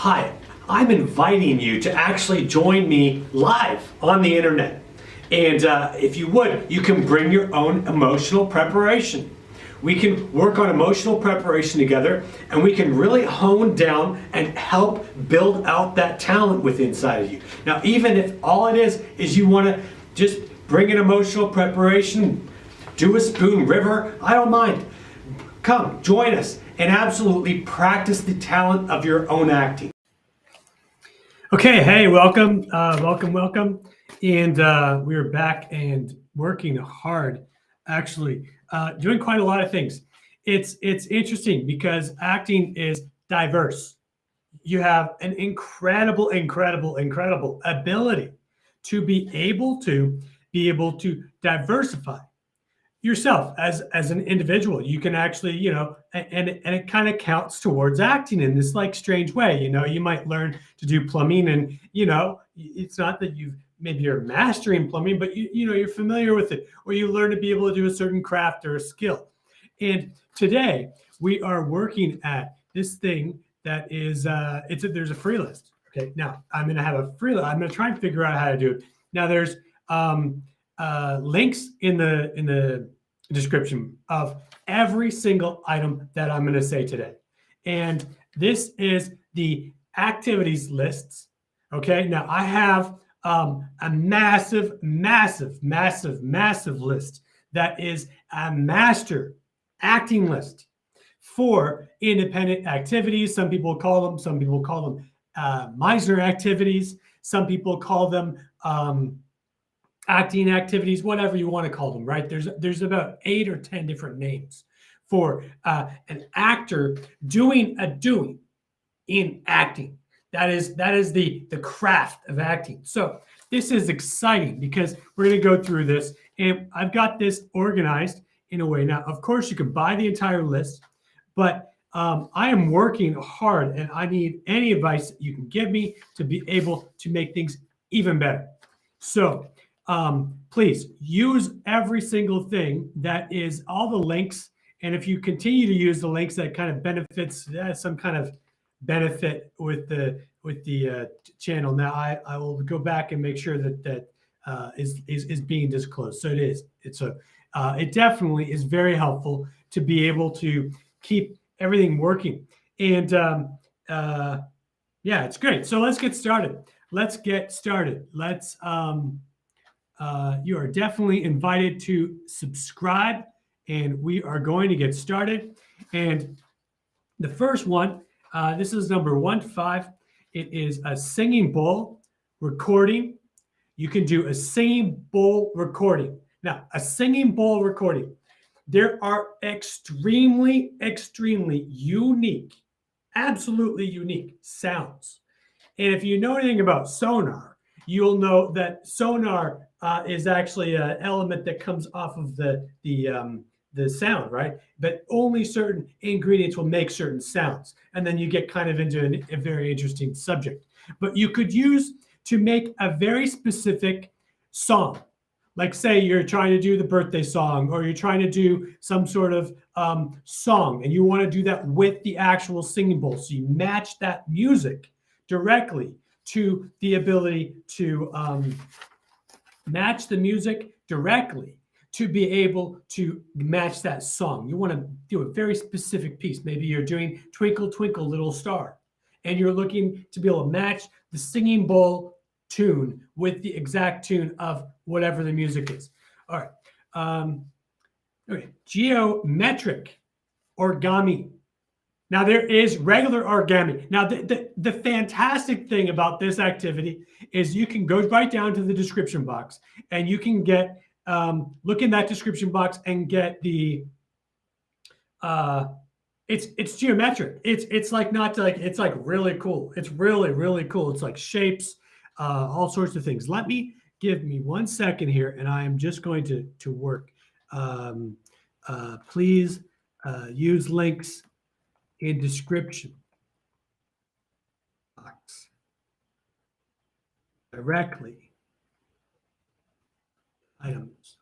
Hi, I'm inviting you to actually join me live on the internet. And if you would, you can bring your own emotional preparation. We can work on emotional preparation together, and we can really hone down and help build out that talent within inside of you. Now, even if all it is you want to just bring an emotional preparation, do a spoon river, I don't mind. Come, join us, and absolutely practice the talent of your own acting. Okay, hey, welcome, welcome. And we're back and working hard, actually, doing quite a lot of things. It's interesting because acting is diverse. You have an incredible ability to be able to diversify yourself as an individual. You can actually, and it kind of counts towards acting in this like strange way. You might learn to do plumbing, and it's not that maybe you're mastering plumbing, but you're familiar with it, or you learn to be able to do a certain craft or a skill. And today we are working at this thing that is there's a free list. Okay, now I'm going to have a free list. I'm going to try and figure out how to do it. Now there's links in the description of every single item that I'm going to say today. And this is the activities lists. Okay, now I have a massive list that is a master acting list for independent activities. Some people call them Meisner activities. Some people call them acting activities, whatever you want to call them, right? There's about 8 or 10 different names for an actor doing in acting. That is the craft of acting. So this is exciting because we're going to go through this, and I've got this organized in a way. Now, of course, you can buy the entire list, but I am working hard, and I need any advice that you can give me to be able to make things even better. So please use every single thing that is all the links. And if you continue to use the links, that kind of benefits some kind of benefit with the channel. Now I will go back and make sure that is being disclosed. So it is. It definitely is very helpful to be able to keep everything working. And yeah, it's great. So let's get started. You are definitely invited to subscribe, and we are going to get started. And the first one, this is number 1-5. It is a singing bowl recording. You can do a singing bowl recording. Now, a singing bowl recording, there are extremely unique, absolutely unique sounds. And if you know anything about sonar, you'll know that sonar is actually an element that comes off of the sound, right? But only certain ingredients will make certain sounds. And then you get kind of into a very interesting subject. But you could use to make a very specific song. Like say you're trying to do the birthday song, or you're trying to do some sort of song, and you want to do that with the actual singing bowl. So you match that music directly to the ability to match the music directly to be able to match that song. You want to do a very specific piece. Maybe you're doing Twinkle, Twinkle, Little Star, and you're looking to be able to match the singing bowl tune with the exact tune of whatever the music is. All right. Okay. Geometric origami. Now there is regular origami. Now the fantastic thing about this activity is you can go right down to the description box, and you can get look in that description box and get the it's geometric. It's like not like it's like really cool. It's really cool. It's like shapes, all sorts of things. Give me 1 second here, and I am just going to work. Please use links in description box directly items.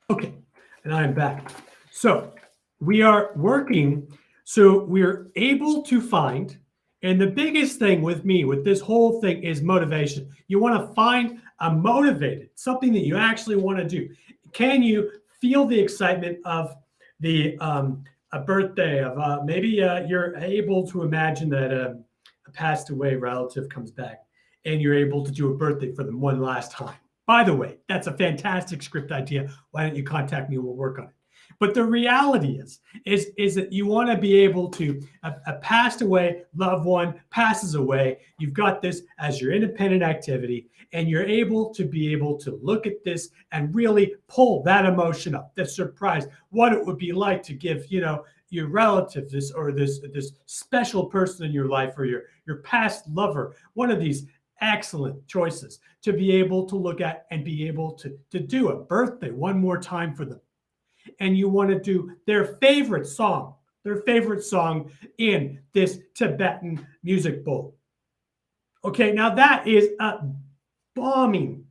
Okay, and I am back. So we are working So we're able to find, and the biggest thing with me, with this whole thing is motivation. You want to find a motivated, something that you actually want to do. Can you feel the excitement of the a birthday of maybe you're able to imagine that a passed away relative comes back and you're able to do a birthday for them one last time. By the way, that's a fantastic script idea. Why don't you contact me? We'll work on it. But the reality is that you want to be able to, a passed away loved one passes away. You've got this as your independent activity, and you're able to look at this and really pull that emotion up, the surprise, what it would be like to give, your relative this, or this special person in your life, or your past lover, one of these excellent choices to be able to look at and be able to do a birthday one more time for them. And you want to do their favorite song in this Tibetan music bowl. Okay, now that is bombing,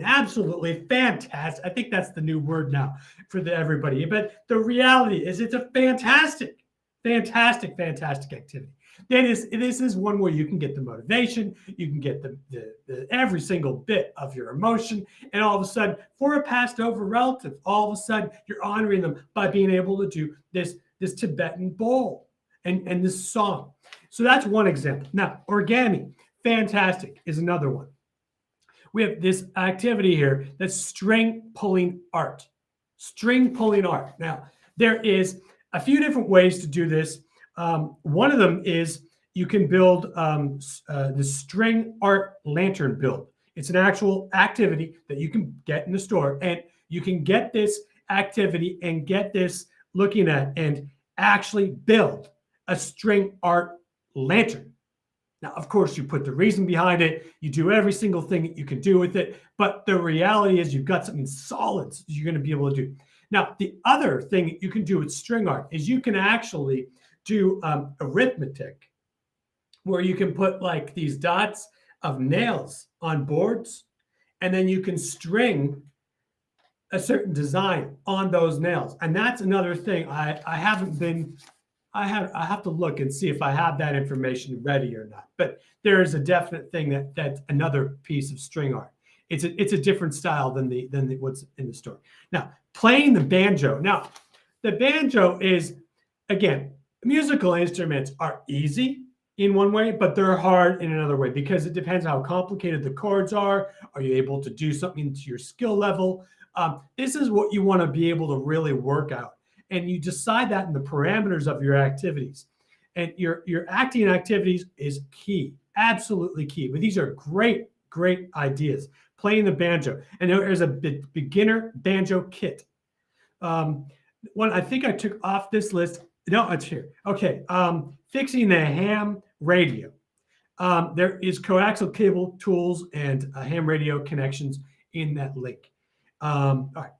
absolutely fantastic. I think that's the new word now for everybody. But the reality is it's a fantastic activity. This is one where you can get the motivation, you can get the every single bit of your emotion, and all of a sudden, for a passed over relative, all of a sudden you're honoring them by being able to do this Tibetan bowl and this song. So that's one example. Now, origami, fantastic, is another one. We have this activity here that's string pulling art. Now, there is a few different ways to do this. One of them is you can build the string art lantern build. It's an actual activity that you can get in the store, and you can get this activity and get this looking at and actually build a string art lantern. Now, of course, you put the reason behind it. You do every single thing that you can do with it. But the reality is you've got something solid that you're going to be able to do. Now, the other thing that you can do with string art is you can actually do arithmetic, where you can put like these dots of nails on boards, and then you can string a certain design on those nails. And that's another thing I have to look and see if I have that information ready or not. But there is a definite thing that's another piece of string art. It's a different style than what's in the store. Now, playing the banjo. Now, the banjo is, again, musical instruments are easy in one way, but they're hard in another way, because it depends how complicated the chords are. Are you able to do something to your skill level? This is what you want to be able to really work out. And you decide that in the parameters of your activities. And your acting activities is key, absolutely key. But these are great ideas. Playing the banjo. And there's a beginner banjo kit. One I think I took off this list. No, it's here. Okay. Fixing the ham radio. There is coaxial cable tools and ham radio connections in that link. All right.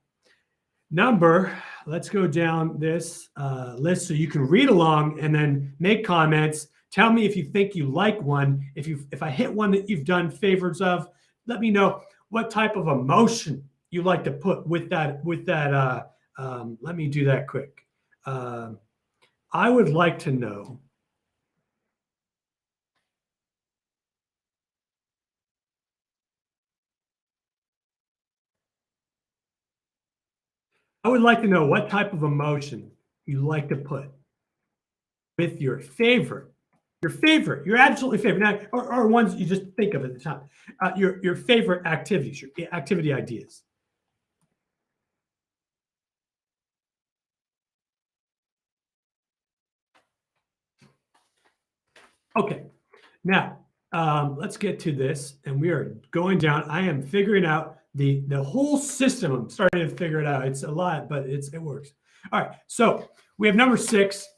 Let's go down this list so you can read along and then make comments. Tell me if you think you like one. If I hit one that you've done favors of, let me know what type of emotion you like to put with that. Let me do that quick. I would like to know. I would like to know what type of emotion you like to put with your favorite, your absolutely favorite, now, or ones you just think of at the time, your favorite activities, your activity ideas. Okay, now let's get to this, and we are going down. I am figuring out the whole system. I'm starting to figure it out. It's a lot, but it works. All right, so we have number 6.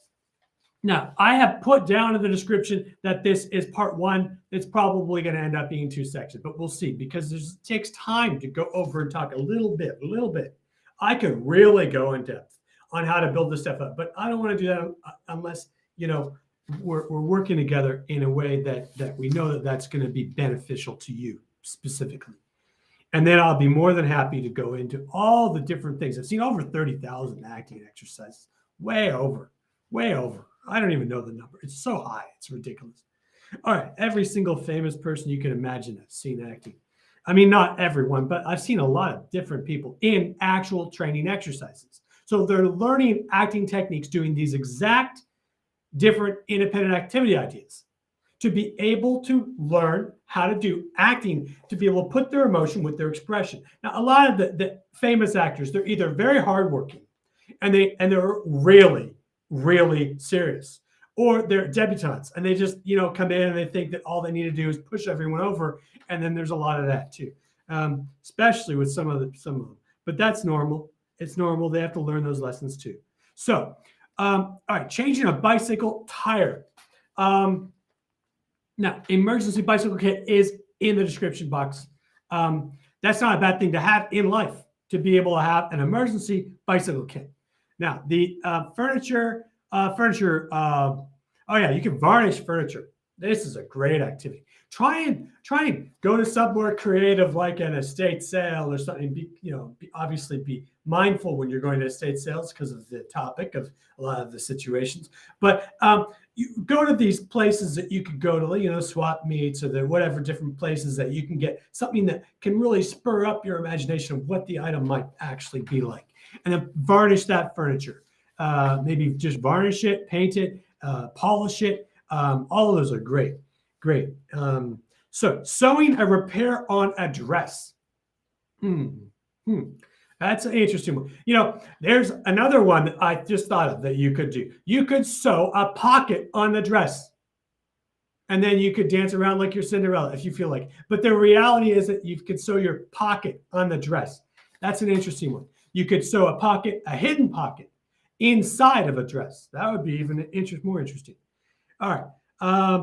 Now, I have put down in the description that this is part 1. It's probably going to end up being 2 sections, but we'll see, because it takes time to go over and talk a little bit. I could really go in depth on how to build this stuff up, but I don't want to do that unless, we're working together in a way that we know that's going to be beneficial to you specifically. And then I'll be more than happy to go into all the different things. I've seen over 30,000 acting exercises, way over. Way over. I don't even know the number. It's so high. It's ridiculous. All right. Every single famous person you can imagine has seen acting. I mean, not everyone, but I've seen a lot of different people in actual training exercises. So they're learning acting techniques, doing these exact different independent activity ideas to be able to learn how to do acting, to be able to put their emotion with their expression. Now, a lot of the famous actors, they're either very hardworking and they're really, really serious, or they're debutantes and they just come in and they think that all they need to do is push everyone over, and then there's a lot of that too, especially with some of them. But that's normal. It's normal. They have to learn those lessons too. So, all right, changing a bicycle tire. Now, emergency bicycle kit is in the description box. That's not a bad thing to have in life, to be able to have an emergency bicycle kit. Now, the furniture, oh yeah, you can varnish furniture. This is a great activity. Try and go to somewhere creative, like an estate sale or something. Obviously be mindful when you're going to estate sales because of the topic of a lot of the situations. But you go to these places that you could go to, swap meets or the whatever different places that you can get something that can really spur up your imagination of what the item might actually be like, and then varnish that furniture. Maybe just varnish it, paint it, polish it. All of those are great. So sewing a repair on a dress. That's an interesting one. There's another one that I just thought of that you could do. You could sew a pocket on the dress, and then you could dance around like you're Cinderella if you feel like it. But the reality is that you could sew your pocket on the dress. That's an interesting one. You could sew a pocket, a hidden pocket, inside of a dress. That would be even more interesting. All right.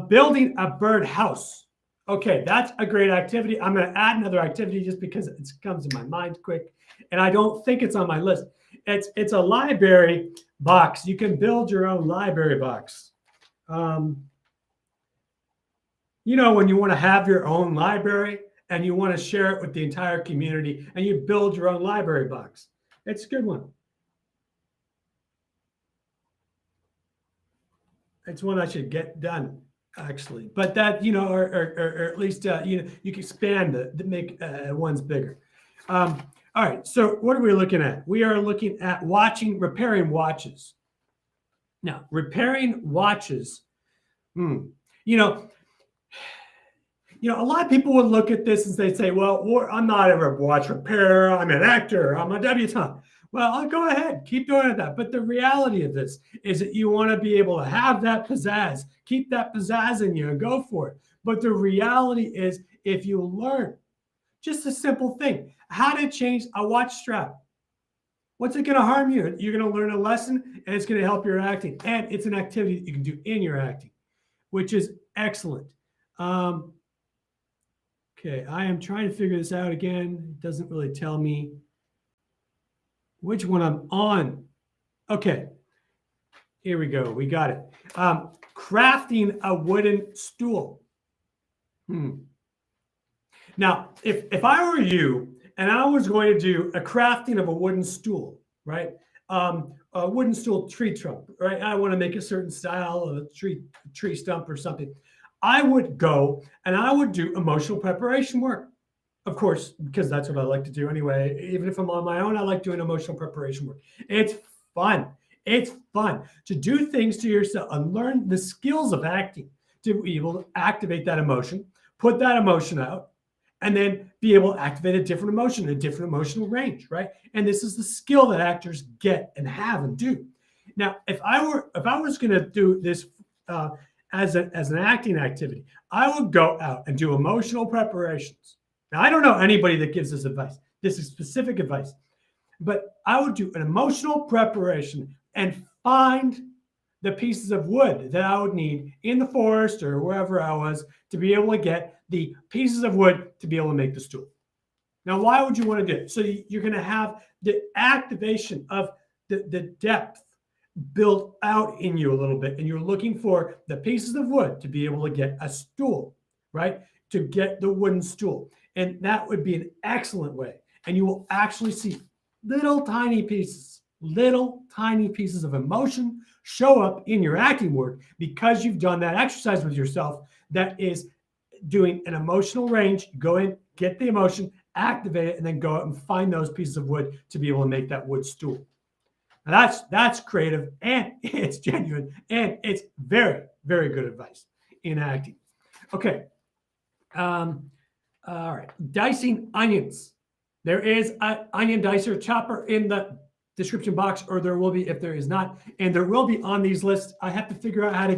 Building a bird house. Okay, that's a great activity. I'm going to add another activity just because it comes to my mind quick, and I don't think it's on my list. It's a library box. You can build your own library box. When you want to have your own library and you want to share it with the entire community, and you build your own library box. It's a good one. It's one I should get done, actually. But that, or at least, you can expand to make ones bigger. All right. So what are we looking at? We are looking at repairing watches. Now, repairing watches. A lot of people would look at this and they say, well, I'm not a watch repairer. I'm an actor. I'm a debutante. Well, I'll go ahead, keep doing that. But the reality of this is that you want to be able to have that pizzazz, keep that pizzazz in you and go for it. But the reality is, if you learn just a simple thing, how to change a watch strap, what's it going to harm you? You're going to learn a lesson, and it's going to help your acting. And it's an activity that you can do in your acting, which is excellent. Okay, I am trying to figure this out again. It doesn't really tell me which one I'm on. Okay, here we go. We got it. Crafting a wooden stool. Now, if I were you and I was going to do a crafting of a wooden stool, right? A wooden stool tree trunk, right? I want to make a certain style of a tree stump or something. I would go and I would do emotional preparation work. Of course, because that's what I like to do anyway. Even if I'm on my own, I like doing emotional preparation work. It's fun. It's fun to do things to yourself and learn the skills of acting, to be able to activate that emotion, put that emotion out, and then be able to activate a different emotion, a different emotional range, right? And this is the skill that actors get and have and do. Now, if I was going to do this as an acting activity, I would go out and do emotional preparations. Now, I don't know anybody that gives this advice. This is specific advice. But I would do an emotional preparation and find the pieces of wood that I would need in the forest or wherever I was to be able to get the pieces of wood to be able to make the stool. Now, why would you want to do it? So you're going to have the activation of the depth built out in you a little bit, and you're looking for the pieces of wood to be able to get a stool, right? To get the wooden stool. And that would be an excellent way. And you will actually see little tiny pieces little tiny pieces of emotion show up in your acting work because you've done that exercise with yourself that is doing an emotional range. Go in, get the emotion, activate it, and then go out and find those pieces of wood to be able to make that wood stool. Now that's creative, and it's genuine, and it's very, very good advice in acting. Okay. All right. Dicing onions. There is an onion dicer chopper in the description box, or there will be if there is not, and there will be on these lists. I have to figure out how to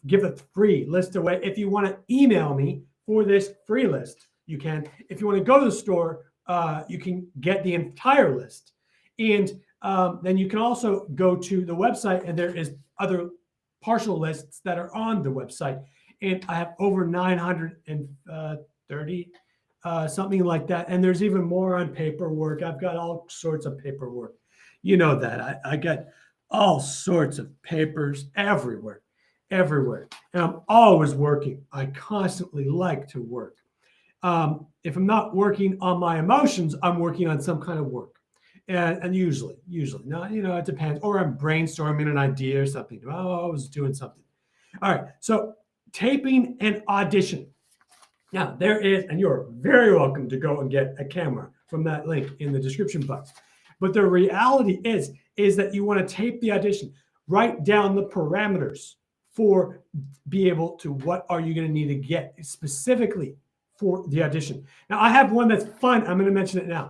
give a free list away. If you want to email me for this free list, you can. If you want to go to the store, you can get the entire list, and then you can also go to the website, and there is other partial lists that are on the website. And I have over 930, something like that. And there's even more on paperwork. I've got all sorts of paperwork. You know that. I got all sorts of papers everywhere. And I'm always working. I constantly like to work. If I'm not working on my emotions, I'm working on some kind of work. And usually, now, it depends. Or I'm brainstorming an idea or something. Oh, I was doing something. All right. So taping an audition. Now there is, and you're very welcome to go and get a camera from that link in the description box. But the reality is that you want to tape the audition, write down the parameters for be able to, what are you going to need to get specifically for the audition. Now I have one that's fun. I'm going to mention it now.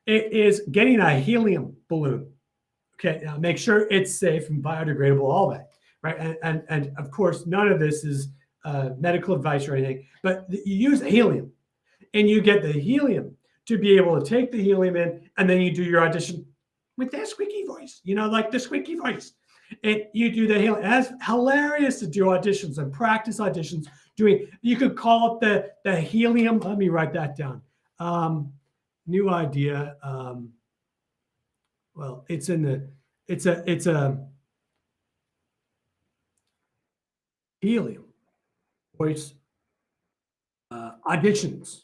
It is getting a helium balloon. Okay. Now make sure it's safe and biodegradable, all that. Right. And of course, none of this is medical advice or anything, but you use helium, and you get the helium to be able to take the helium in, and then you do your audition with that squeaky voice, like the squeaky voice. And you do the helium. And that's hilarious to do auditions and practice auditions doing. You could call it the helium. Let me write that down. New idea. Well, it's a helium voice auditions.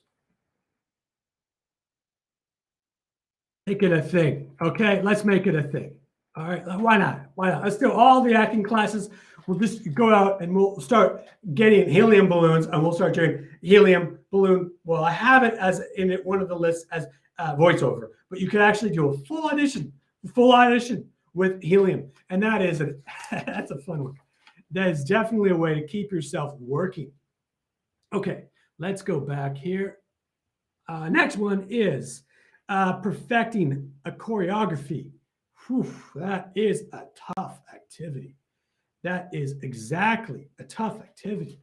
Make it a thing. Okay, let's make it a thing. All right, why not? Let's do all the acting classes. We'll just go out and we'll start getting helium balloons, and we'll start doing helium balloon. Well, I have it as in one of the lists as voiceover, but you can actually do a full audition with helium, and that is that's a fun one. That is definitely a way to keep yourself working. Okay, let's go back here. Next one is perfecting a choreography. Whew, that is a tough activity. That is exactly a tough activity.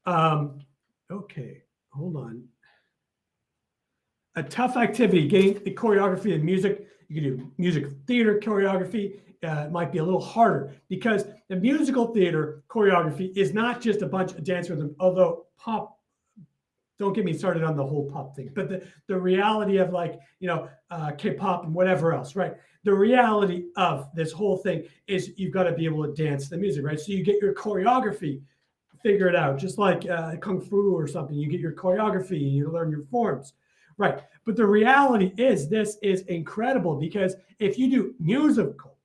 Okay, hold on. A tough activity, getting the choreography and music. You can do music theater choreography. It might be a little harder because the musical theater choreography is not just a bunch of dance rhythm, although pop, don't get me started on the whole pop thing, but the reality of K-pop and whatever else, right? The reality of this whole thing is you've got to be able to dance the music, right? So you get your choreography, figure it out, just like Kung Fu or something. You get your choreography and you learn your forms, right? But the reality is this is incredible because if you do musical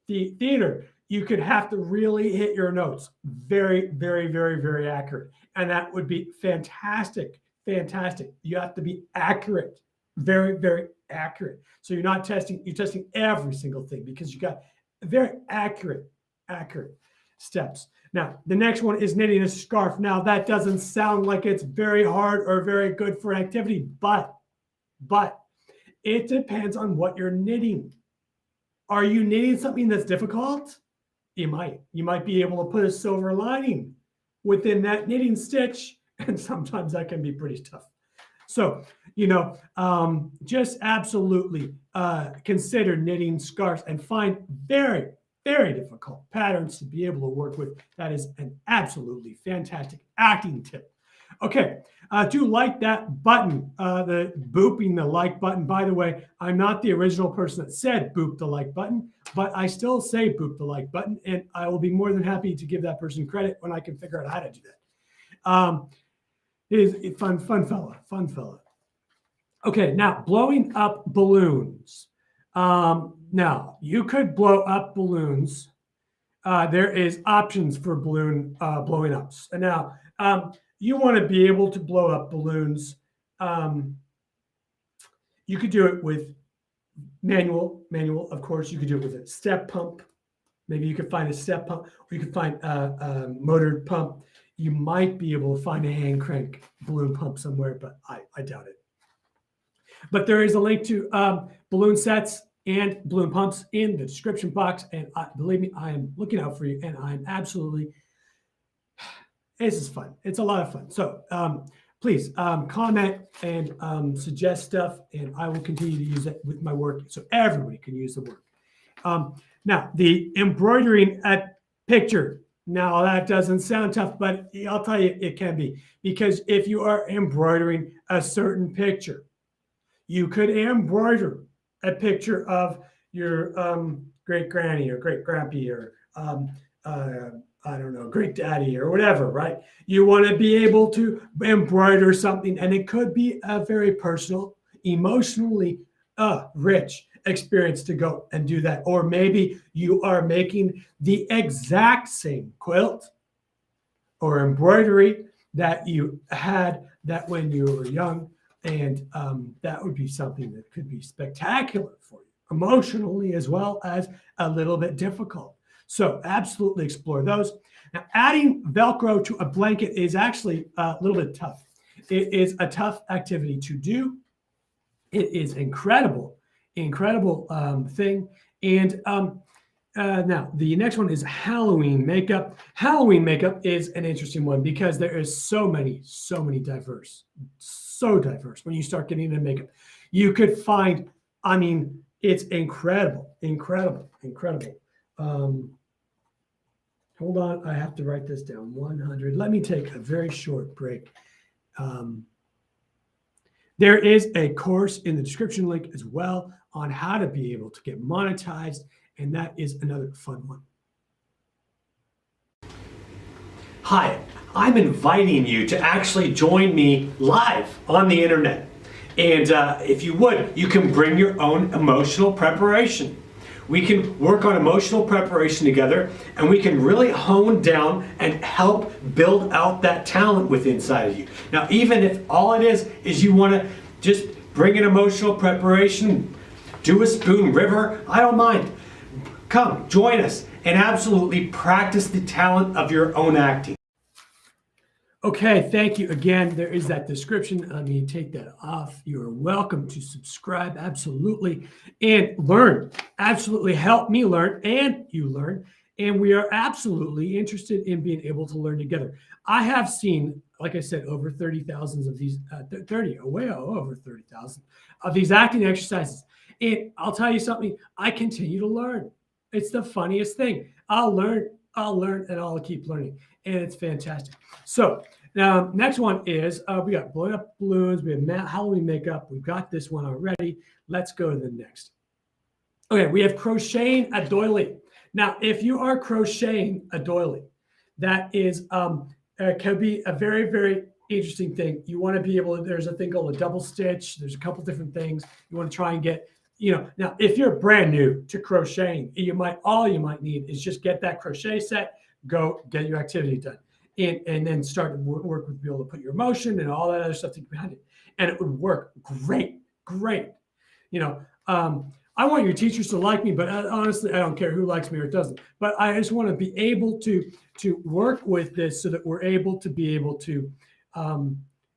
theater, you could have to really hit your notes very, very, very, very accurate. And that would be fantastic. You have to be accurate, very, very accurate. So you're not testing, you're testing every single thing because you got very accurate steps. Now, the next one is knitting a scarf. Now, that doesn't sound like it's very hard or very good for an activity, but it depends on what you're knitting. Are you knitting something that's difficult? You might be able to put a silver lining within that knitting stitch, and sometimes that can be pretty tough. So, just absolutely consider knitting scarves and find very, very difficult patterns to be able to work with. That is an absolutely fantastic acting tip. Okay, do like that button, the booping the like button. By the way, I'm not the original person that said boop the like button, but I still say boop the like button, and I will be more than happy to give that person credit when I can figure out how to do that. It is a fun fella. Okay, now blowing up balloons. Now, you could blow up balloons. There is options for balloon blowing ups. And now, you want to be able to blow up balloons. You could do it with manual, of course. You could do it with a step pump. Maybe you could find a step pump, or you could find a motor pump. You might be able to find a hand crank balloon pump somewhere, but I doubt it. But there is a link to balloon sets and balloon pumps in the description box. And believe me, I am looking out for you, and I'm absolutely, this is fun. It's a lot of fun. So please comment and suggest stuff, and I will continue to use it with my work so everybody can use the work. Now, the embroidering at picture. Now, that doesn't sound tough, but I'll tell you, it can be. Because if you are embroidering a certain picture, you could embroider a picture of your great granny or great grampy or I don't know, great daddy or whatever, right? You want to be able to embroider something, and it could be a very personal, emotionally rich experience to go and do that. Or maybe you are making the exact same quilt or embroidery that you had that when you were young, and that would be something that could be spectacular for you, emotionally as well as a little bit difficult. So absolutely explore those. Now, adding Velcro to a blanket is actually a little bit tough. It is a tough activity to do. It is incredible thing. And now the next one is Halloween makeup. Halloween makeup is an interesting one because there is so diverse, so diverse. When you start getting into makeup, you could find, I mean, it's incredible. Hold on, I have to write this down. 100. Let me take a very short break. There is a course in the description link as well on how to be able to get monetized, and that is another fun one. Hi, I'm inviting you to actually join me live on the internet. And if you would, you can bring your own emotional preparation. We can work on emotional preparation together, and we can really hone down and help build out that talent within inside of you. Now, even if all it is you want to just bring an emotional preparation, do a spoon river, I don't mind. Come, join us, and absolutely practice the talent of your own acting. Okay, thank you again. There is that description. Let me take that off. You are welcome to subscribe, absolutely, and learn. Absolutely help me learn, and you learn. And we are absolutely interested in being able to learn together. I have seen, like I said, over 30,000 of these, way over 30,000 of these acting exercises. And I'll tell you something, I continue to learn. It's the funniest thing. I'll learn, and I'll keep learning. And it's fantastic. So now, next one is we got blowing up balloons. We have Halloween makeup. We've got this one already. Let's go to the next. Okay, we have crocheting a doily. Now, if you are crocheting a doily, that is can be a very interesting thing. You want to be able to, there's a thing called a double stitch. There's a couple different things you want to try and get. Now if you're brand new to crocheting, all you might need is just get that crochet set, go get your activity done, and then start to work with, be able to put your emotion and all that other stuff behind it, and it would work great. I want your teachers to like me, but honestly, I don't care who likes me or doesn't. But I just want to be able to work with this so that we're able to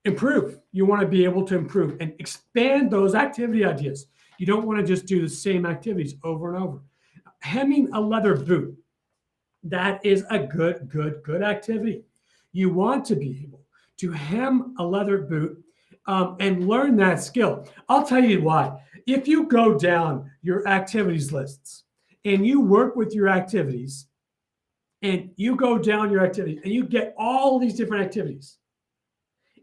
improve. You want to be able to improve and expand those activity ideas. You don't want to just do the same activities over and over. Hemming a leather boot, that is a good activity. You want to be able to hem a leather boot and learn that skill. I'll tell you why. If you go down your activities lists and you work with your activities, and you go down your activities and you get all these different activities,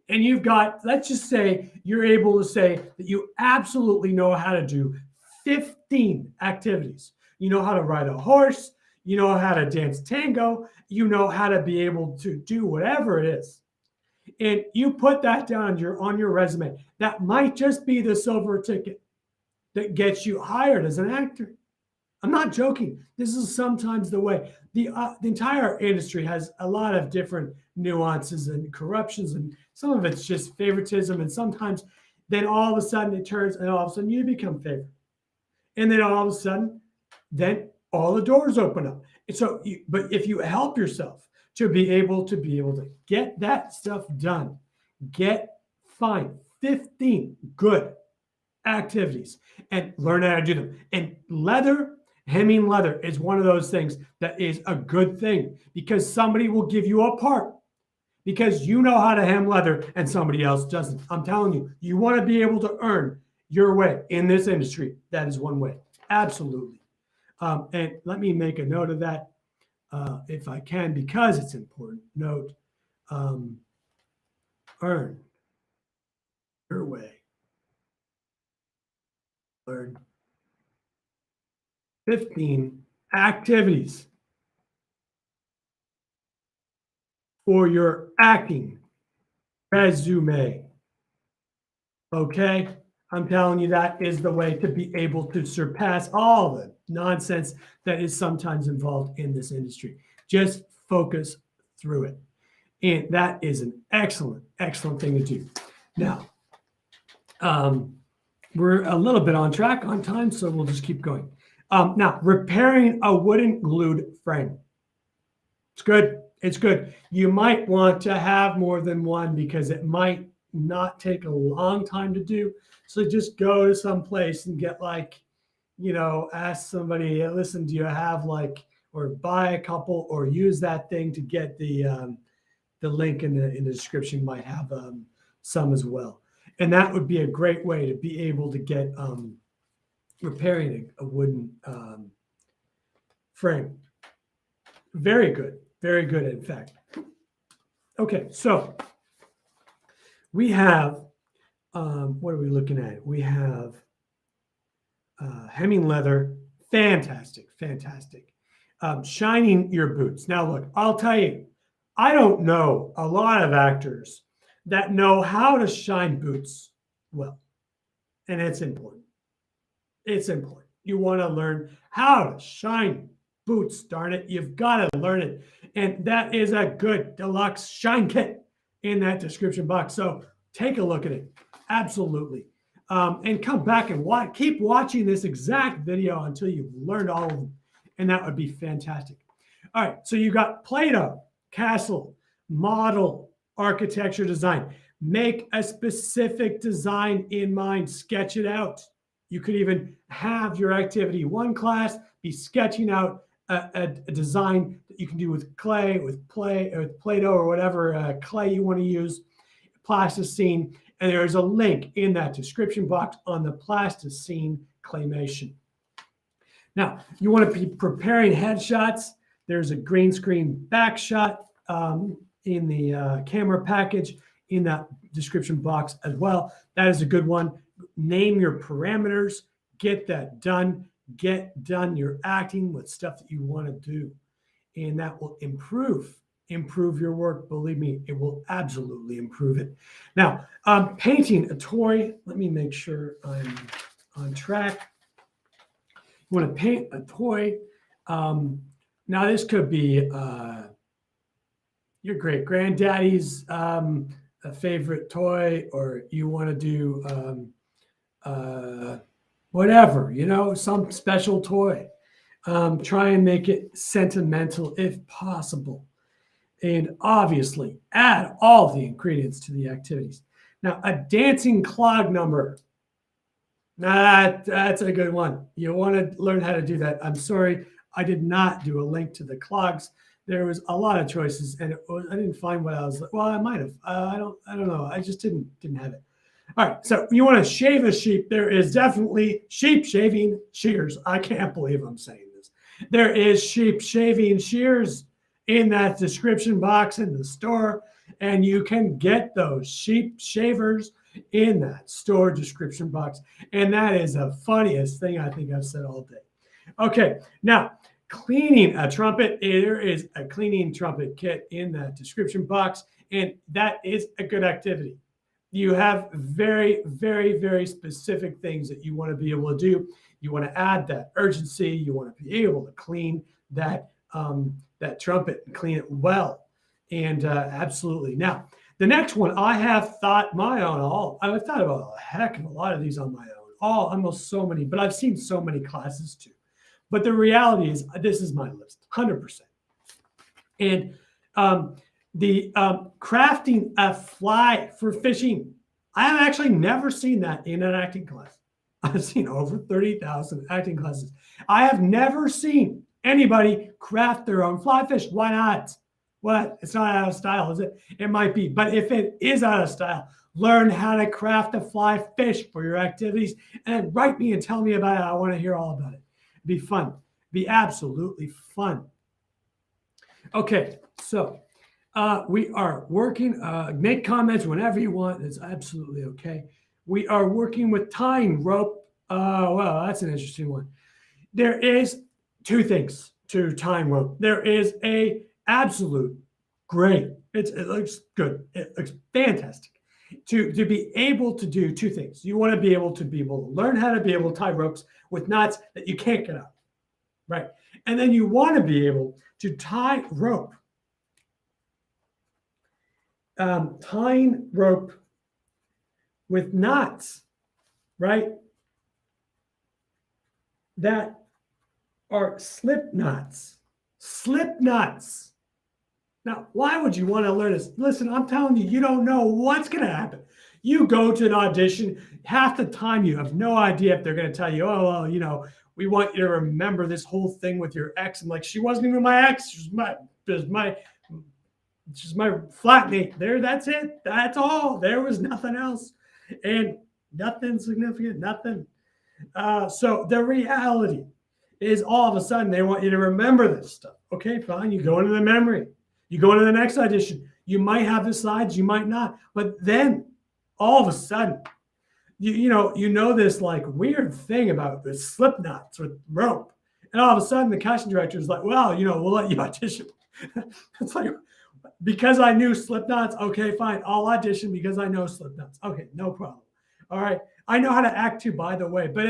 and you've got, let's just say you're able to say that you absolutely know how to do 15 activities. You know how to ride a horse, you know how to dance tango, you know how to be able to do whatever it is. And you put that down on your resume. That might just be the silver ticket that gets you hired as an actor. I'm not joking. This is sometimes the way. The entire industry has a lot of different nuances and corruptions, and some of it's just favoritism, and sometimes then all of a sudden it turns, and all of a sudden you become favored. And then all of a sudden, then all the doors open up. And so, but if you help yourself to be able to get that stuff done, find 15 good activities and learn how to do them. And hemming leather is one of those things that is a good thing, because somebody will give you a part because you know how to hem leather and somebody else doesn't. I'm telling you, you want to be able to earn your way in this industry. That is one way. Absolutely. And let me make a note of that if I can, because it's important. Note, earn your way. Learn 15 activities for your acting resume. Okay? I'm telling you, that is the way to be able to surpass all the nonsense that is sometimes involved in this industry. Just focus through it. And that is an excellent, excellent thing to do. Now, we're a little bit on track on time, so we'll just keep going. Now, repairing a wooden glued frame. It's good. It's good. You might want to have more than one because it might not take a long time to do. So just go to some place and get ask somebody, listen, do you have or buy a couple or use that thing to get the link in the description might have some as well. And that would be a great way to be able to get repairing a wooden frame. Very good. Very good, in fact. Okay, so we have, what are we looking at? We have hemming leather. Fantastic, fantastic. Shining your boots. Now, look, I'll tell you, I don't know a lot of actors that know how to shine boots well. And it's important. It's important. You want to learn how to shine boots, darn it. You've got to learn it. And that is a good deluxe shine kit in that description box. So take a look at it. Absolutely. And come back and keep watching this exact video until you've learned all of them. And that would be fantastic. All right. So you got Play-Doh, castle, model, architecture, design. Make a specific design in mind. Sketch it out. You could even have your activity one class be sketching out a design that you can do with clay, with Play-Doh, or whatever clay you want to use, Plasticine. And there's a link in that description box on the Plasticine CLAYmation. Now, you want to be preparing headshots. There's a green screen back shot in the camera package in that description box as well. That is a good one. Name your parameters. Get that done. Get done your acting with stuff that you want to do. And that will improve your work. Believe me, it will absolutely improve it. Now, painting a toy. Let me make sure I'm on track. You want to paint a toy. Now, this could be your great granddaddy's a favorite toy, or you want to do whatever, some special toy. Try and make it sentimental if possible. And obviously, add all the ingredients to the activities. Now, a dancing clog number. Now, that's a good one. You want to learn how to do that. I'm sorry, I did not do a link to the clogs. There was a lot of choices, and I didn't find what I was. Well, I might have. I don't know. I just didn't have it. All right. So you want to shave a sheep? There is definitely sheep shaving shears. I can't believe I'm saying this. There is sheep shaving shears in that description box in the store, and you can get those sheep shavers in that store description box. And that is the funniest thing I think I've said all day. Okay. Now, cleaning a trumpet. There is a cleaning trumpet kit in that description box, and that is a good activity. You have very, very, very specific things that you want to be able to do. You want to add that urgency. You want to be able to clean that that trumpet and clean it well. And absolutely. Now, the next one, I have thought I've thought about a heck of a lot of these on my own. Almost so many, but I've seen so many classes too. But the reality is, this is my list, 100%. And the crafting a fly for fishing, I have actually never seen that in an acting class. I've seen over 30,000 acting classes. I have never seen anybody craft their own fly fish. Why not? What? It's not out of style, is it? It might be. But if it is out of style, learn how to craft a fly fish for your activities and write me and tell me about it. I want to hear all about it. It'd be fun. Be absolutely fun. Okay, so we are working. Make comments whenever you want. It's absolutely okay. We are working with tying rope. Well, that's an interesting one. There is two things to tying rope. There is a absolute great. It looks good. It looks fantastic. To be able to do two things. You want to be able to learn how to be able to tie ropes with knots that you can't get out. Right. And then you want to be able to tie rope. Tying rope with knots, right? That are slip knots. Slip knots. Now, why would you want to learn this? Listen, I'm telling you, you don't know what's going to happen. You go to an audition, half the time you have no idea if they're going to tell you, oh, well, you know, we want you to remember this whole thing with your ex. I'm like, she wasn't even my ex. She's my flatmate. There, that's it. That's all. There was nothing else. And nothing significant, nothing. So the reality is all of a sudden they want you to remember this stuff. Okay, fine. You go into the memory. You go into the next audition. You might have the slides, you might not. But then all of a sudden, you know this like weird thing about the slip knots with rope. And all of a sudden the casting director is like, well, we'll let you audition. It's like, because I knew slip knots, okay, fine. I'll audition because I know slip knots. Okay, no problem. All right. I know how to act too, by the way. But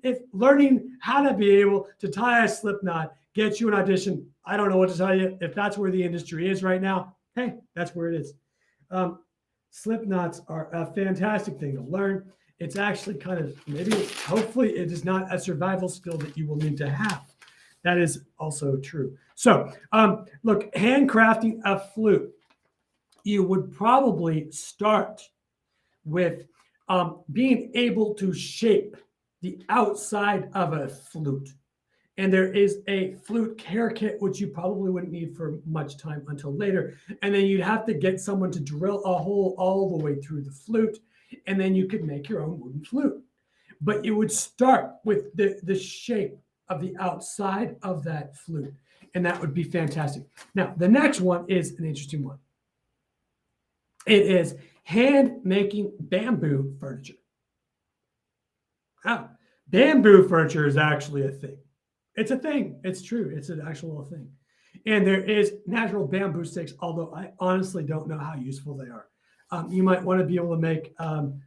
if learning how to be able to tie a slip knot gets you an audition, I don't know what to tell you. If that's where the industry is right now, hey, that's where it is. Slip knots are a fantastic thing to learn. It's actually kind of hopefully it is not a survival skill that you will need to have. That is also true. So look, handcrafting a flute, you would probably start with being able to shape the outside of a flute. And there is a flute care kit, which you probably wouldn't need for much time until later. And then you'd have to get someone to drill a hole all the way through the flute. And then you could make your own wooden flute. But you would start with the shape of the outside of that flute. And that would be fantastic. Now, the next one is an interesting one. It is hand making bamboo furniture. Now, bamboo furniture is actually a thing. It's a thing. It's true. It's an actual thing. And there is natural bamboo sticks, although I honestly don't know how useful they are. You might want to be able to make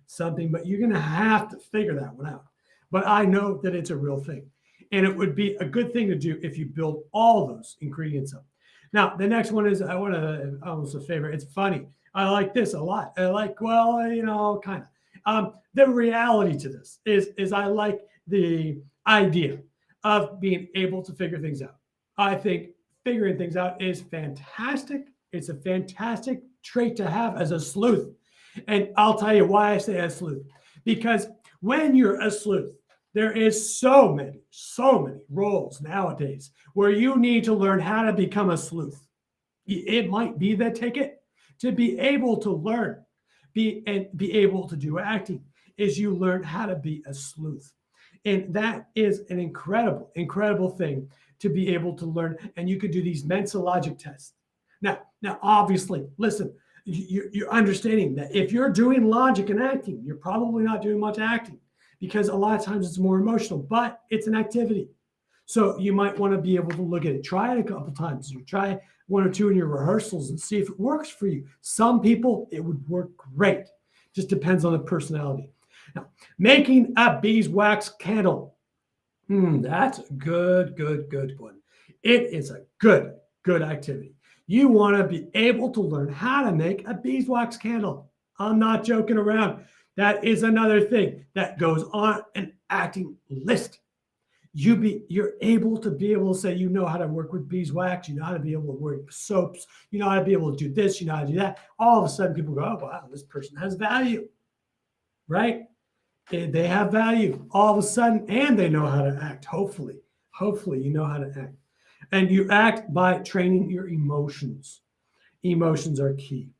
something, but you're going to have to figure that one out. But I know that it's a real thing. And it would be a good thing to do if you build all those ingredients up. Now, the next one is almost a favorite. It's funny. I like this a lot. I like, kind of. The reality to this is I like the idea of being able to figure things out. I think figuring things out is fantastic. It's a fantastic trait to have as a sleuth. And I'll tell you why I say a sleuth. Because when you're a sleuth, there is so many roles nowadays where you need to learn how to become a sleuth. It might be the ticket to be able to learn, be able to do acting, is you learn how to be a sleuth. And that is an incredible thing to be able to learn. And you could do these mental logic tests. Now, obviously, listen, you're understanding that if you're doing logic and acting, you're probably not doing much acting because a lot of times it's more emotional, but it's an activity. So you might want to be able to look at it, try it a couple times, or try one or two in your rehearsals and see if it works for you. Some people, it would work great. Just depends on the personality. Now, making a beeswax candle. That's a good one. It is a good activity. You want to be able to learn how to make a beeswax candle. I'm not joking around. That is another thing that goes on an acting list. You're able to say, you know how to work with beeswax, you know how to be able to work with soaps, you know how to be able to do this, you know how to do that. All of a sudden people go, oh, wow, this person has value, right? They have value all of a sudden, and they know how to act. Hopefully you know how to act. And you act by training your emotions. Emotions are key.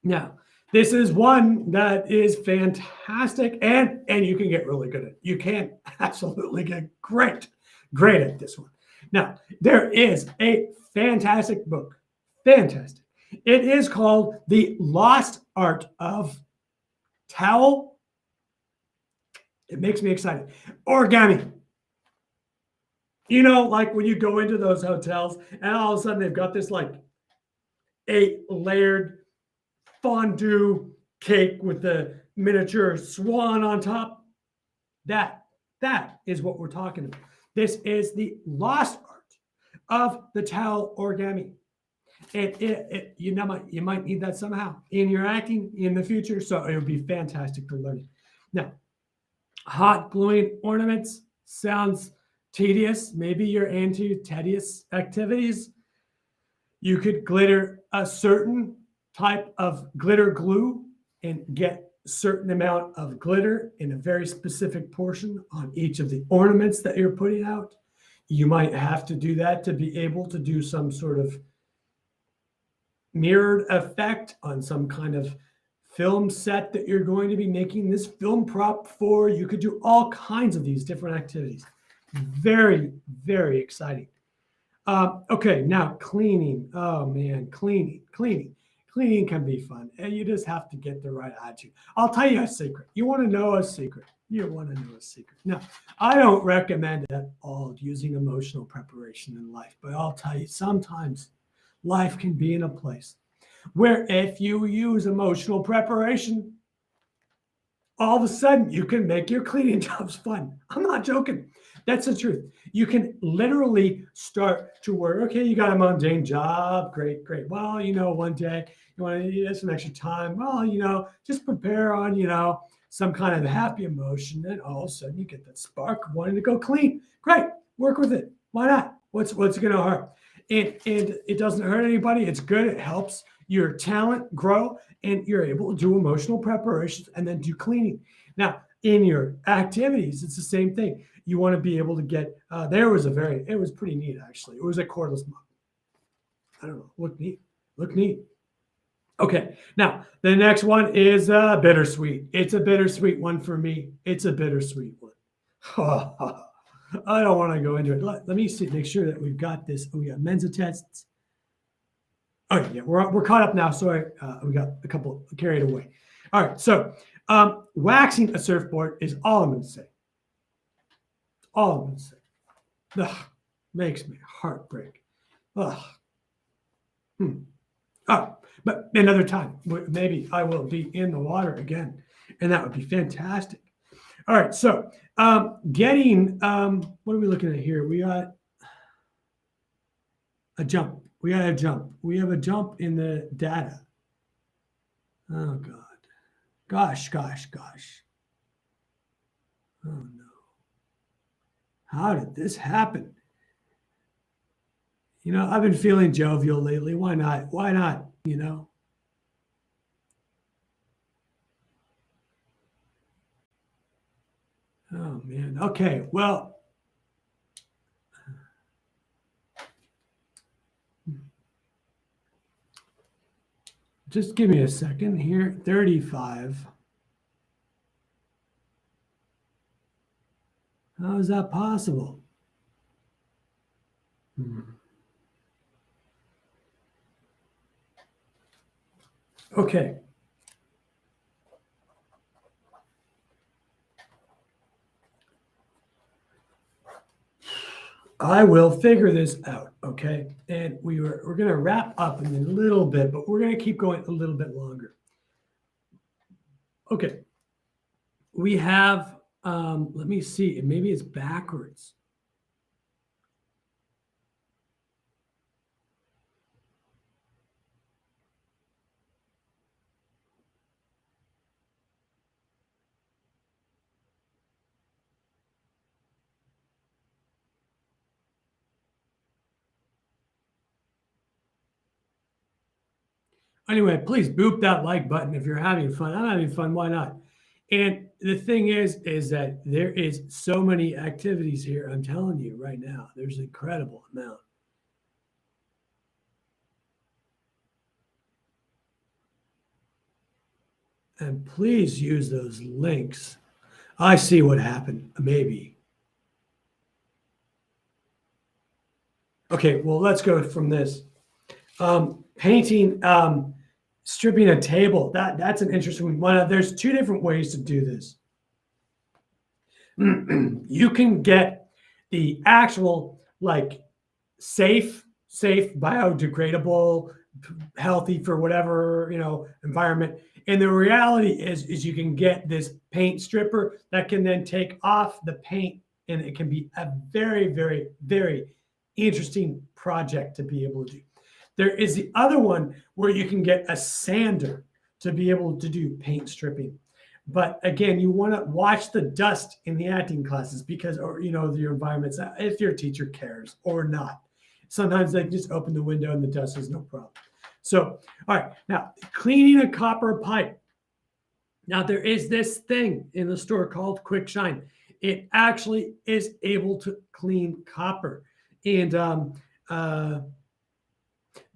Now, this is one that is fantastic, and you can get really good at it. You can absolutely get great at this one. Now, there is a fantastic book. Fantastic. It is called The Lost Art of Towel. It makes me excited. Origami. You know, like when you go into those hotels and all of a sudden they've got this like 8-layered fondue cake with the miniature swan on top. That is what we're talking about. This is the lost art of the towel origami. You might need that somehow in your acting in the future, so it would be fantastic to learn it. Now, hot gluing ornaments sounds tedious. Maybe you're into tedious activities. You could glitter a certain type of glitter glue and get a certain amount of glitter in a very specific portion on each of the ornaments that you're putting out. You might have to do that to be able to do some sort of mirrored effect on some kind of film set that you're going to be making this film prop for. You could do all kinds of these different activities. Very, very exciting. Okay, now cleaning. Oh man, cleaning can be fun, and you just have to get the right attitude. I'll tell you a secret. You want to know a secret? Now, I don't recommend at all using emotional preparation in life, but I'll tell you, sometimes life can be in a place where if you use emotional preparation, all of a sudden you can make your cleaning jobs fun. I'm not joking. That's the truth. You can literally start to work. Okay, you got a mundane job. Great. Well, one day you want to get some extra time. Well, just prepare on, some kind of happy emotion. And all of a sudden you get that spark of wanting to go clean. Great. Work with it. Why not? What's it going to hurt? And it doesn't hurt anybody. It's good. It helps your talent grow, and you're able to do emotional preparations and then do cleaning. Now, in your activities, it's the same thing. You want to be able to get, it was pretty neat, actually. It was a cordless mug. I don't know, look neat. Okay, now the next one is bittersweet. It's a bittersweet one for me. It's a bittersweet one. I don't want to go into it. Let me see, make sure that we've got this. We got men's tests. Oh yeah, we're caught up now. Sorry, we got a couple carried away. All right, so waxing a surfboard is all I'm going to say. Ugh, makes me heartbreak. Ugh. Oh, but another time, maybe I will be in the water again, and that would be fantastic. All right, so getting, what are we looking at here? We got a jump. We have a jump in the data. Oh, God. Gosh. Oh, no. How did this happen? I've been feeling jovial lately. Why not? Oh, man. Okay, well. Just give me a second here. 35. How is that possible? Okay. I will figure this out, okay? And we're going to wrap up in a little bit, but we're going to keep going a little bit longer. Okay. We have Let me see. Maybe it's backwards. Anyway, please boop that like button if you're having fun. I'm having fun. Why not? And the thing is that there is so many activities here. I'm telling you right now, there's an incredible amount. And please use those links. I see what happened, maybe. Okay, well, let's go from this. Painting, stripping a table. That's an interesting one. There's two different ways to do this. You can get the actual like safe, biodegradable, healthy for whatever environment. And the reality is you can get this paint stripper that can then take off the paint, and it can be a very, very, very interesting project to be able to do. There is the other one where you can get a sander to be able to do paint stripping. But again, you want to watch the dust in the acting classes because, or your environments, if your teacher cares or not. Sometimes they just open the window and the dust is no problem. So, all right, now cleaning a copper pipe. Now there is this thing in the store called Quick Shine. It actually is able to clean copper. And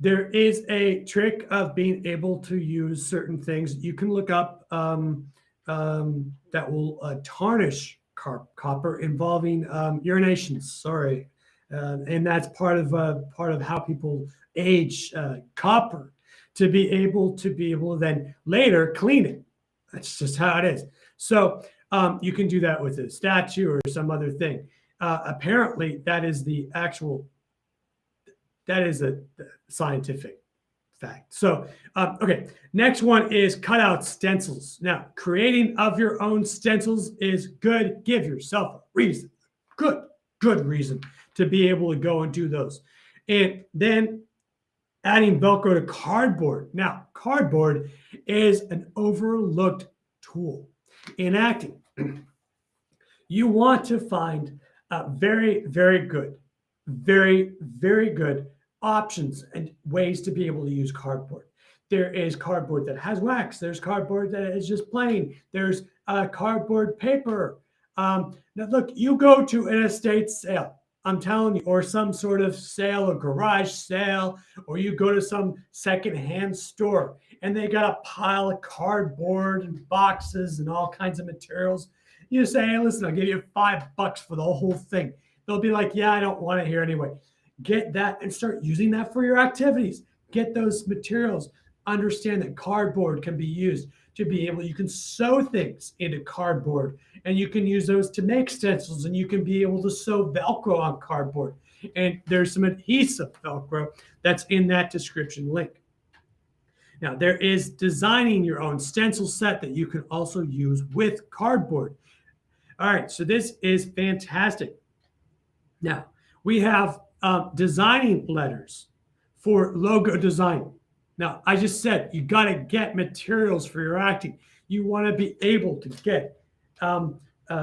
there is a trick of being able to use certain things. You can look up that will tarnish copper involving urinations. Sorry. And that's part of how people age copper to be able to then later clean it. That's just how it is. So you can do that with a statue or some other thing. Apparently, that is a scientific fact. So, okay, next one is cut out stencils. Now, creating of your own stencils is good. Give yourself a reason, good reason to be able to go and do those. And then adding Velcro to cardboard. Now, cardboard is an overlooked tool in acting. You want to find very, very good options and ways to be able to use cardboard. There is cardboard that has wax. There's cardboard that is just plain. There's cardboard paper. Now, look, you go to an estate sale, I'm telling you, or some sort of sale, a garage sale, or you go to some secondhand store and they got a pile of cardboard and boxes and all kinds of materials. You say, hey, listen, I'll give you $5 for the whole thing. They'll be like, yeah, I don't want it here anyway. Get that and start using that for your activities. Get those materials. Understand that cardboard can be used to be able, you can sew things into cardboard and you can use those to make stencils, and you can be able to sew Velcro on cardboard. And there's some adhesive Velcro that's in that description link. Now, there is designing your own stencil set that you can also use with cardboard. All right, so this is fantastic. Now, we have designing letters for logo design. Now, I just said you got to get materials for your acting. You want to be able to get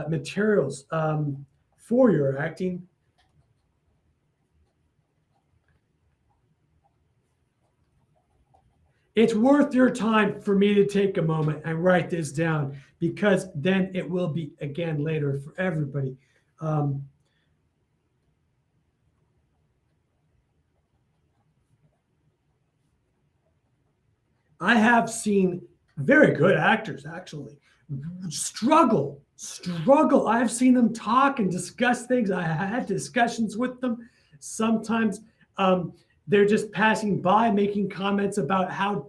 materials for your acting. It's worth your time for me to take a moment and write this down, because then it will be, again, later for everybody. I have seen very good actors actually struggle. I've seen them talk and discuss things. I had discussions with them. Sometimes they're just passing by, making comments about how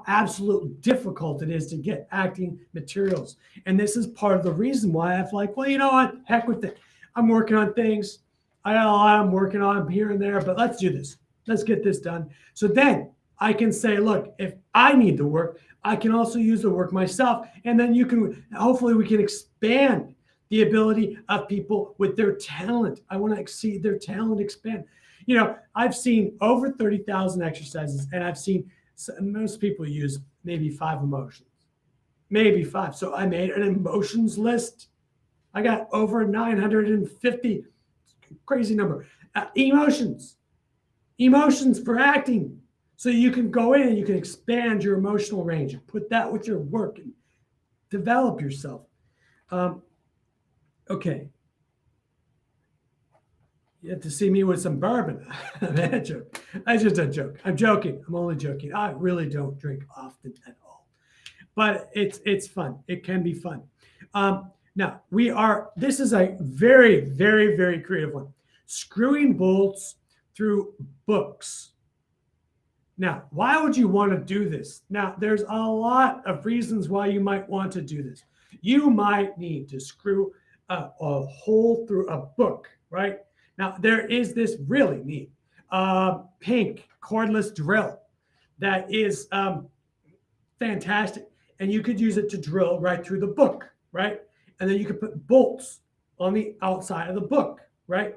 absolutely difficult it is to get acting materials. And this is part of the reason why I've like, well, you know what? Heck with it. I'm working on things. I got a lot I'm working on here and there, but let's do this. Let's get this done. So then I can say, look, if I need the work, I can also use the work myself. And then you can, hopefully we can expand the ability of people with their talent. I want to see their talent expand. You know, I've seen over 30,000 exercises, and I've seen most people use maybe 5 emotions, maybe 5. So I made an emotions list. I got over 950, crazy number, emotions for acting. So you can go in and you can expand your emotional range and put that with your work and develop yourself. Okay. You have to see me with some bourbon. That's just a joke. I'm joking. I'm only joking. I really don't drink often at all. But it's fun. It can be fun. Now, this is a very, very, very creative one. Screwing bolts through books. Now, why would you want to do this? Now, there's a lot of reasons why you might want to do this. You might need to screw a hole through a book, right? Now, there is this really neat pink cordless drill that is fantastic. And you could use it to drill right through the book, right? And then you could put bolts on the outside of the book, right?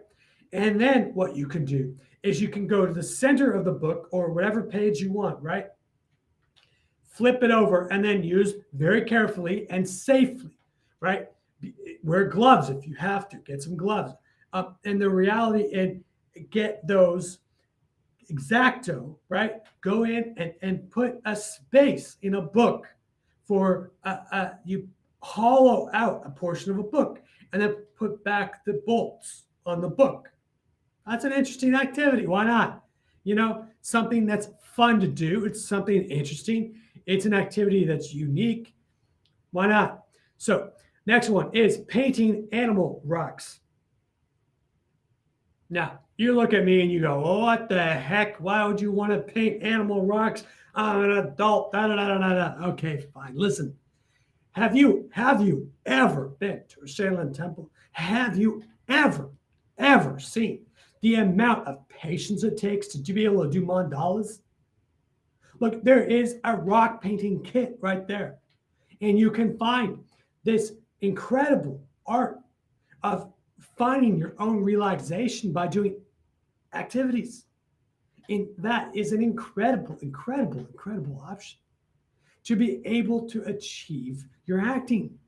And then what you can do is you can go to the center of the book or whatever page you want, right? Flip it over and then use very carefully and safely, right? Wear gloves if you have to. Get some gloves. And the reality, and get those X-Acto, right? Go in and put a space in a book for you hollow out a portion of a book and then put back the bolts on the book. That's an interesting activity. Why not? You know, something that's fun to do. It's something interesting. It's an activity that's unique. Why not? So next one is painting animal rocks. Now, you look at me and you go, oh, what the heck? Why would you want to paint animal rocks? I'm an adult. Da, da, da, da, da. Okay, fine. Listen, have you ever been to a Shaolin temple? Have you ever seen the amount of patience it takes to be able to do mandalas? Look, there is a rock painting kit right there. And you can find this incredible art of finding your own relaxation by doing activities. And that is an incredible, incredible, incredible option to be able to achieve your acting.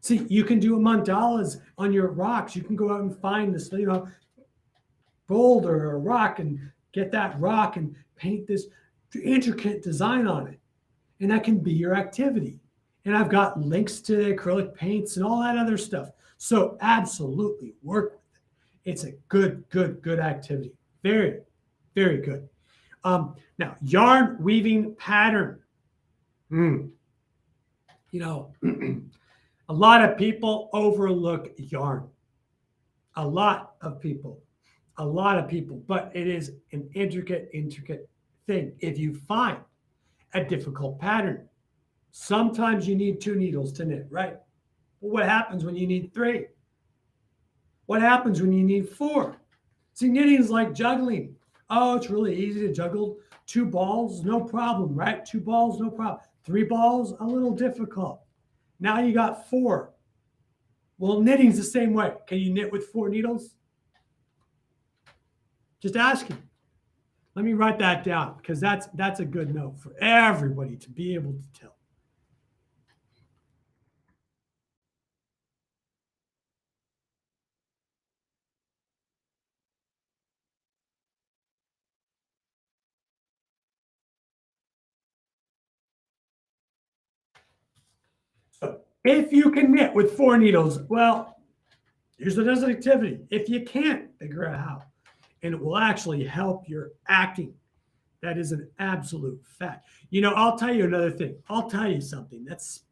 See, you can do mandalas on your rocks. You can go out and find this, boulder or rock and get that rock and paint this intricate design on it. And that can be your activity. And I've got links to the acrylic paints and all that other stuff. So absolutely work with it. It's a good activity. Very, very good. Now, yarn weaving pattern. A lot of people overlook yarn. A lot of people, but it is an intricate thing. If you find a difficult pattern, sometimes you need 2 needles to knit, right? Well, what happens when you need 3? What happens when you need 4? See, knitting is like juggling. Oh, it's really easy to juggle 2 balls, no problem, right? 2 balls, no problem. 3 balls, a little difficult. Now you got 4. Well, knitting's the same way. Can you knit with 4 needles? Just asking. Let me write that down because that's a good note for everybody to be able to tell. So if you can knit with 4 needles, well, here's another activity. If you can't figure out how, and it will actually help your acting. That is an absolute fact. I'll tell you another thing. I'll tell you something that's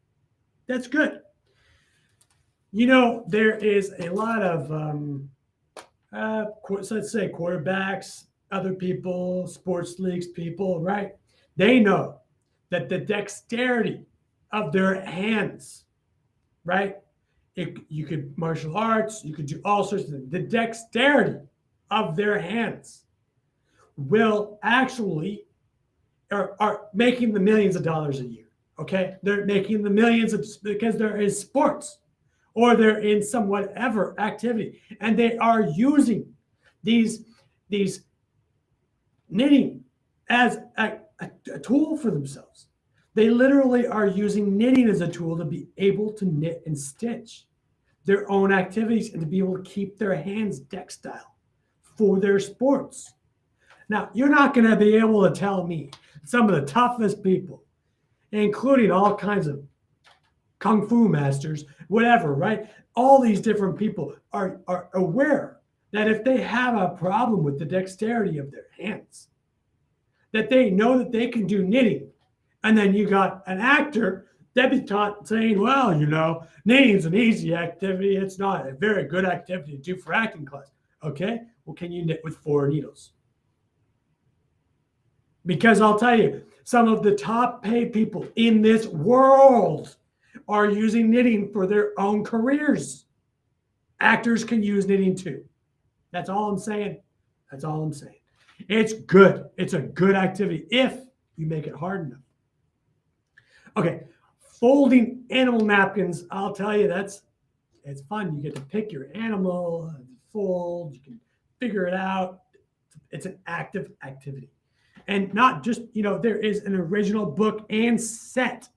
good. There is a lot of, let's say quarterbacks, other people, sports leagues people, right? They know that the dexterity of their hands, right? You could martial arts, you could do all sorts of things. The dexterity of their hands will actually are making the millions of dollars a year. Okay, they're making the millions because they're in sports or they're in some whatever activity, and they are using these knitting as a tool for themselves. They literally are using knitting as a tool to be able to knit and stitch their own activities and to be able to keep their hands textile for their sports. Now, you're not going to be able to tell me some of the toughest people, including all kinds of kung fu masters, whatever, right? All these different people are aware that if they have a problem with the dexterity of their hands, that they know that they can do knitting. And then you got an actor, debutante, saying, well, you know, knitting's an easy activity. It's not a very good activity to do for acting class. Okay, well, can you knit with 4 needles? Because I'll tell you, some of the top paid people in this world are using knitting for their own careers. Actors can use knitting too. That's all I'm saying. That's all I'm saying. It's good. It's a good activity if you make it hard enough. Okay, folding animal napkins, I'll tell you, it's fun. You get to pick your animal, fold, you can figure it out. It's an active activity. And not just, you know, there is an original book and set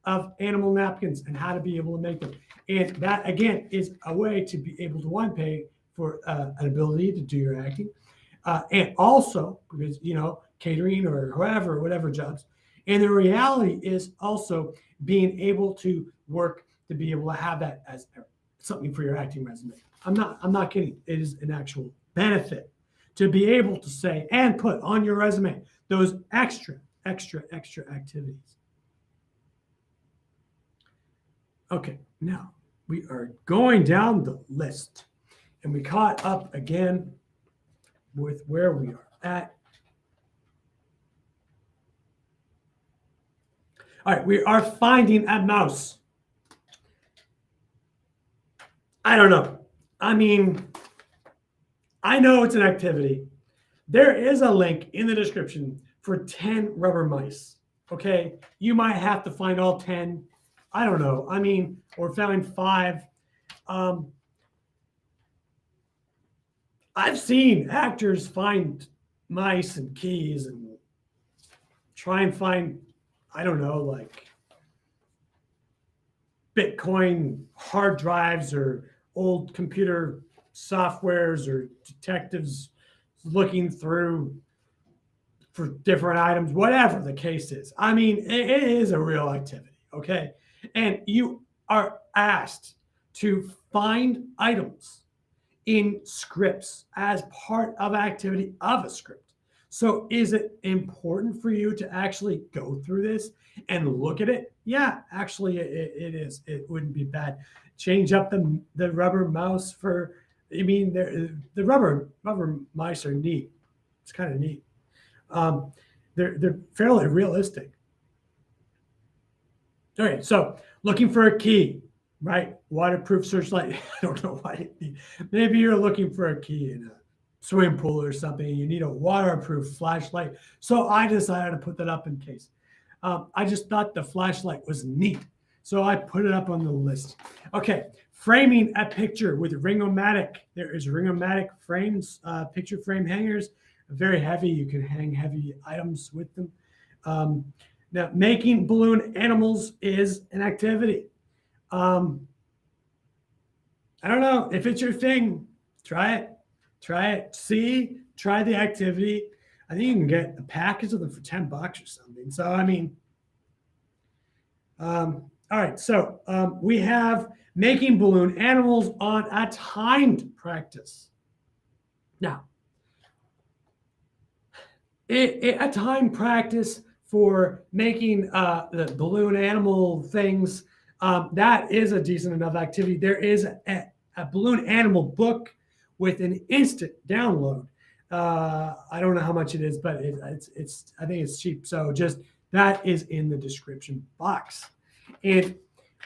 of animal napkins and how to be able to make them. And that, again, is a way to be able to, one, pay for an ability to do your acting. And also, because, you know, catering or whatever jobs. And the reality is also being able to work to be able to have that as something for your acting resume. I'm not kidding. It is an actual benefit to be able to say and put on your resume those extra activities. Okay, now we are going down the list, and we caught up again with where we are at. All right, we are finding a mouse. I don't know. I mean, I know it's an activity. There is a link in the description for 10 rubber mice. Okay, you might have to find all 10. I don't know. I mean, or find 5. I've seen actors find mice and keys and try and find, I don't know, like Bitcoin hard drives or old computer softwares or detectives looking through for different items, whatever the case is. I mean, it is a real activity, okay? And you are asked to find items in scripts as part of activity of a script. So is it important for you to actually go through this and look at it? Yeah, actually it is. It wouldn't be bad. Change up the rubber mouse for, I mean, the rubber mice are neat. It's kind of neat. They're fairly realistic. All right, so looking for a key, right? Waterproof searchlight. I don't know why you need. Maybe you're looking for a key in a swimming pool or something. You need a waterproof flashlight. So I decided to put that up in case. I just thought the flashlight was neat, so I put it up on the list. Okay, framing a picture with Ring-O-Matic. There is Ring-O-Matic frames, picture frame hangers. Very heavy. You can hang heavy items with them. Now, making balloon animals is an activity. I don't know if it's your thing. Try it. Try it. See, try the activity. I think you can get a package of them for $10 or something. So, I mean, all right. So we have making balloon animals on a timed practice. Now, a timed practice for making the balloon animal things, that is a decent enough activity. There is a balloon animal book with an instant download. I don't know how much it is, but it's I think it's cheap. So just that is in the description box. And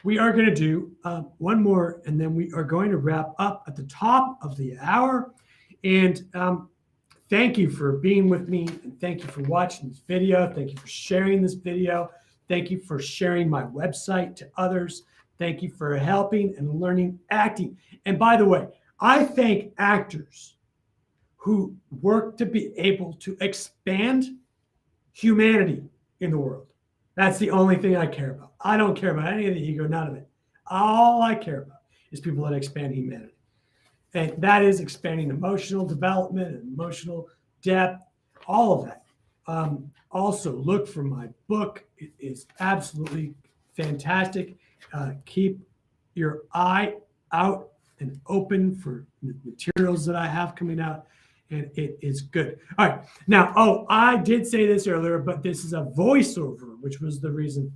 we are going to do one more, and then we are going to wrap up at the top of the hour. And thank you for being with me, and thank you for watching this video. Thank you for sharing this video. Thank you for sharing my website to others. Thank you for helping and learning acting. And by the way, I thank actors who work to be able to expand humanity in the world. That's the only thing I care about. I don't care about any of the ego, none of it. All I care about is people that expand humanity. And that is expanding emotional development and emotional depth, all of that. Also, look for my book. It is absolutely fantastic. Keep your eye out and open for the materials that I have coming out, and it is good. All right. Now, I did say this earlier, but this is a voiceover, which was the reason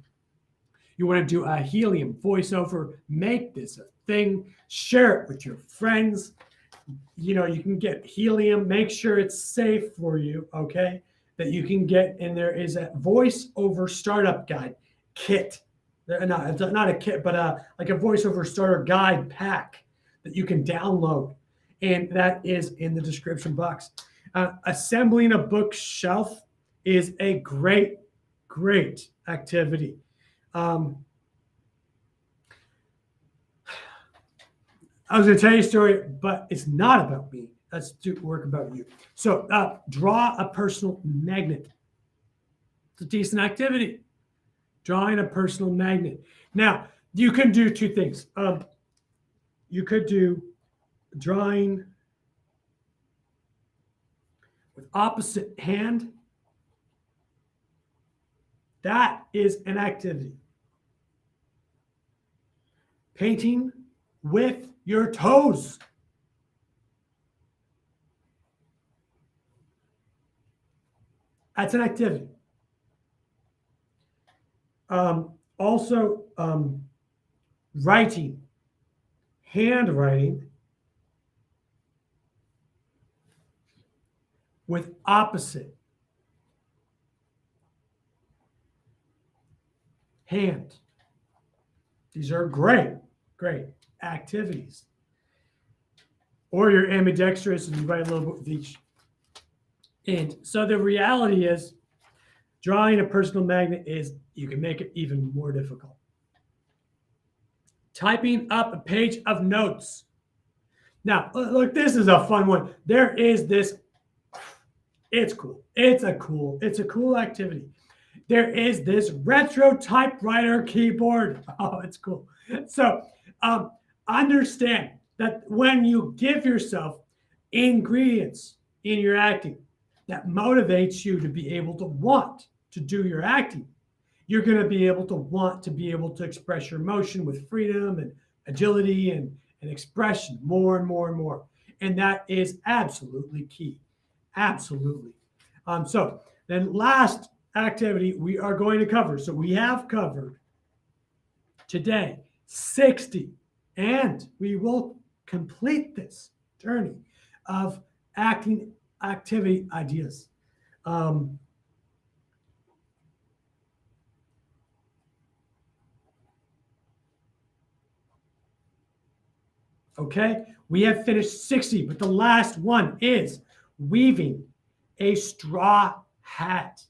you want to do a helium voiceover. Make this a thing. Share it with your friends. You know, you can get helium. Make sure it's safe for you, okay? That you can get, and there is a voiceover startup guide kit. No, it's not a kit, but like a voiceover starter guide pack that you can download, and that is in the description box. Assembling a bookshelf is a great activity. I was going to tell you a story, but it's not about me. Let's do work about you. So draw a personal magnet. It's a decent activity. Drawing a personal magnet. Now, you can do two things. You could do drawing with opposite hand. That is an activity. Painting with your toes. That's an activity. Also, writing, handwriting with opposite hand. These are great activities. Or you're ambidextrous and you write a little bit with each. And so the reality is, drawing a personal magnet is, you can make it even more difficult. Typing up a page of notes. Now, look, this is a fun one. There is this, it's cool. It's a cool activity. There is this retro typewriter keyboard. Oh, it's cool. So understand that when you give yourself ingredients in your acting that motivates you to be able to want to do your acting, you're going to be able to want to be able to express your emotion with freedom and agility and expression more and more and more. And that is absolutely key. Absolutely. So then last activity we are going to cover. So we have covered today 60, and we will complete this journey of acting activity ideas. Okay, we have finished 60, but the last one is weaving a straw hat.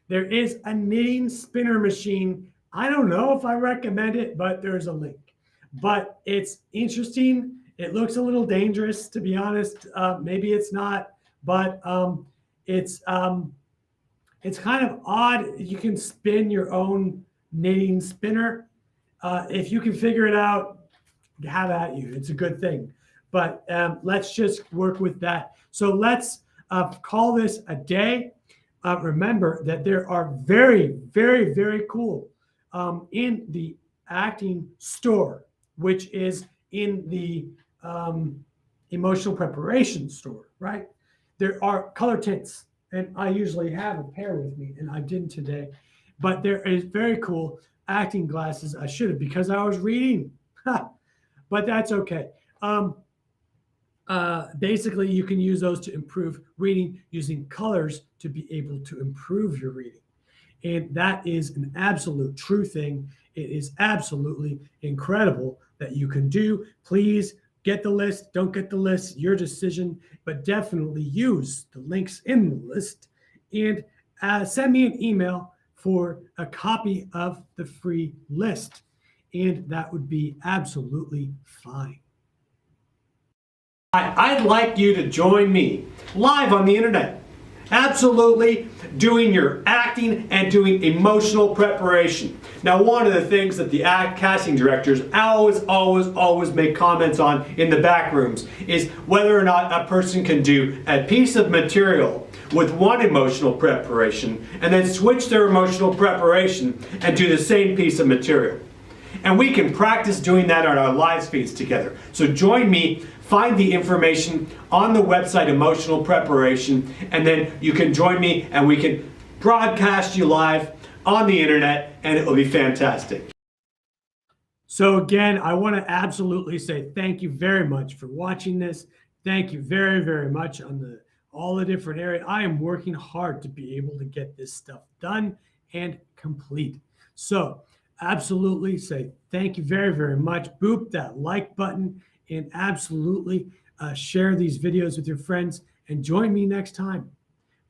There is a knitting spinner machine. I don't know if I recommend it, but there's a link. But it's interesting. It looks a little dangerous, to be honest. Maybe it's not, but it's kind of odd. You can spin your own knitting spinner. If you can figure it out, have at you. It's a good thing. But let's just work with that. So let's call this a day. Remember that there are very cool in the acting store, which is in the emotional preparation store, right? There are color tints, and I usually have a pair with me, and I didn't today. But there is very cool acting glasses. I should have, because I was reading. But that's okay. Basically, you can use those to improve reading, using colors to be able to improve your reading. And that is an absolute true thing. It is absolutely incredible that you can do. Please get the list, don't get the list, your decision, but definitely use the links in the list and send me an email for a copy of the free list. And that would be absolutely fine. I'd like you to join me live on the internet, absolutely doing your acting and doing emotional preparation. Now, one of the things that the casting directors always make comments on in the back rooms is whether or not a person can do a piece of material with one emotional preparation and then switch their emotional preparation and do the same piece of material. And we can practice doing that on our live feeds together. So join me, find the information on the website Emotional Preparation, and then you can join me and we can broadcast you live on the internet and it will be fantastic. So again, I want to absolutely say thank you very much for watching this. Thank you very, very much on all the different areas. I am working hard to be able to get this stuff done and complete. So absolutely say thank you very, very much. Boop that like button and absolutely share these videos with your friends and join me next time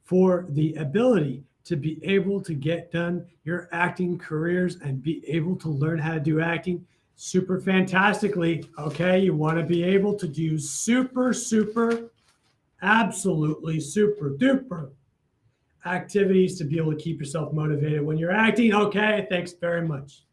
for the ability to be able to get done your acting careers and be able to learn how to do acting super fantastically. Okay, you want to be able to do super, absolutely super duper activities to be able to keep yourself motivated when you're acting. Okay, thanks very much.